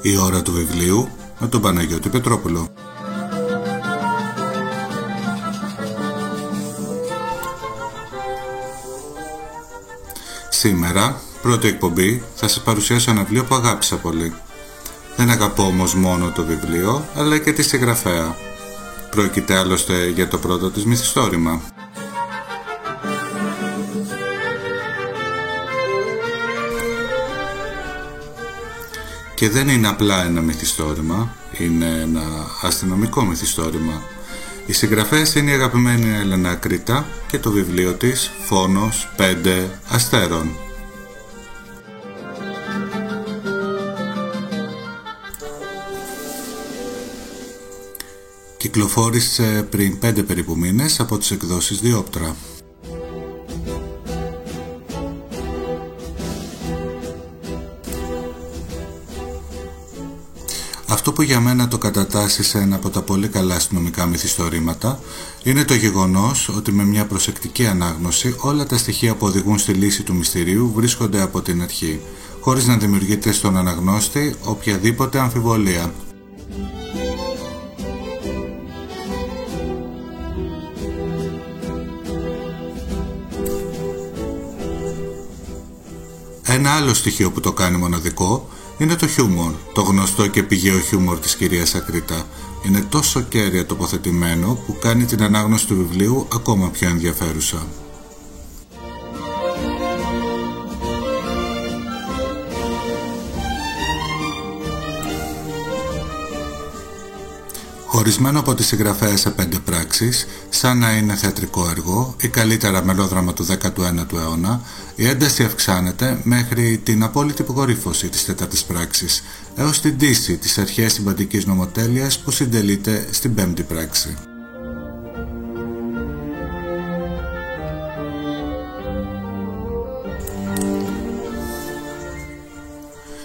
Η ώρα του βιβλίου με τον Παναγιώτη Πετρόπουλο. Σήμερα, πρώτη εκπομπή, θα σας παρουσιάσω ένα βιβλίο που αγάπησα πολύ. Δεν αγαπώ όμως μόνο το βιβλίο, αλλά και τη συγγραφέα. Πρόκειται άλλωστε για το πρώτο της μυθιστόρημα. Και δεν είναι απλά ένα μυθιστόρημα, είναι ένα αστυνομικό μυθιστόρημα. Η συγγραφέας είναι η αγαπημένη Έλενα Ακρίτα και το βιβλίο της «Φόνος 5 αστέρων». Κυκλοφόρησε πριν 5 περίπου μήνες από τις εκδόσεις Διόπτρα. Αυτό που για μένα το κατατάσσει σε ένα από τα πολύ καλά αστυνομικά μυθιστορήματα είναι το γεγονός ότι με μια προσεκτική ανάγνωση όλα τα στοιχεία που οδηγούν στη λύση του μυστηρίου βρίσκονται από την αρχή, χωρίς να δημιουργείται στον αναγνώστη οποιαδήποτε αμφιβολία. Ένα άλλο στοιχείο που το κάνει μοναδικό είναι το χιούμορ, το γνωστό και πηγαίο χιούμορ της κυρίας Ακρίτα. Είναι τόσο κέρια τοποθετημένο που κάνει την ανάγνωση του βιβλίου ακόμα πιο ενδιαφέρουσα. Χωρισμένο από τη συγγραφέα σε 5 πράξεις, σαν να είναι θεατρικό έργο ή καλύτερα μελόδραμα του 19ου αιώνα, η ένταση αυξάνεται μέχρι την απόλυτη υποκορύφωση της 4ης πράξης, έως την τύση της αρχαίας συμβατικής νομοτέλειας που συντελείται στην 5η πράξη.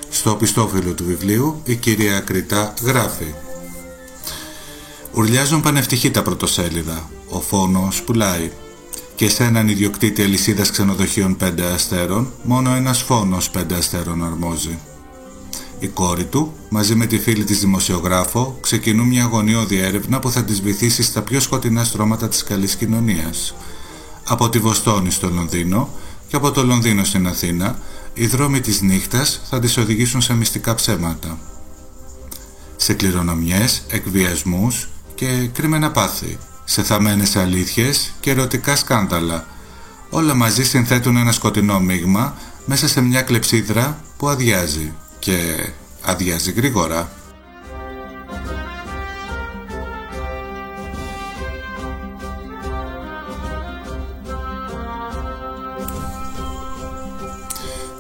Στο οπιστόφυλλο του βιβλίου, η κυρία Ακρίτα γράφει: «Ουρλιάζουν πανευτυχή τα πρωτοσέλιδα. Ο φόνος πουλάει. Και σε έναν ιδιοκτήτη αλυσίδας ξενοδοχείων 5 αστέρων, μόνο ένας φόνος 5 αστέρων αρμόζει. Η κόρη του, μαζί με τη φίλη της δημοσιογράφο, ξεκινούν μια αγωνιώδη έρευνα που θα τις βυθίσει στα πιο σκοτεινά στρώματα της καλής κοινωνίας. Από τη Βοστόνη στο Λονδίνο και από το Λονδίνο στην Αθήνα, οι δρόμοι της νύχτας θα τις οδηγήσουν σε μυστικά ψέματα. Σε κληρονομιές, εκβιασμούς και κρυμμένα πάθη, σε θαμμένες αλήθειες και ερωτικά σκάνδαλα. Όλα μαζί συνθέτουν ένα σκοτεινό μείγμα μέσα σε μια κλεψίδρα που αδειάζει και αδειάζει γρήγορα».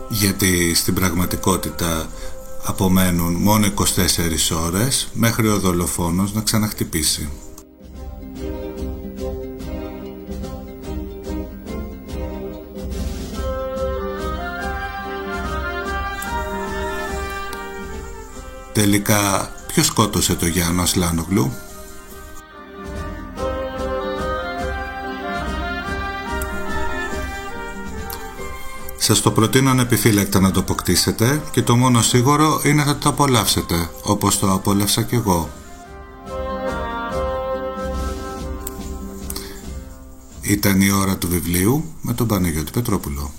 Γιατί στην πραγματικότητα απομένουν μόνο 24 ώρες μέχρι ο δολοφόνος να ξαναχτυπήσει. Τελικά, ποιος σκότωσε το Γιάννο Ασλάνογλου? Σας το προτείνω ανεπιφύλακτα να το αποκτήσετε και το μόνο σίγουρο είναι να το απολαύσετε, όπως το απόλαυσα κι εγώ. Ήταν η ώρα του βιβλίου με τον Παναγιώτη Πετρόπουλο.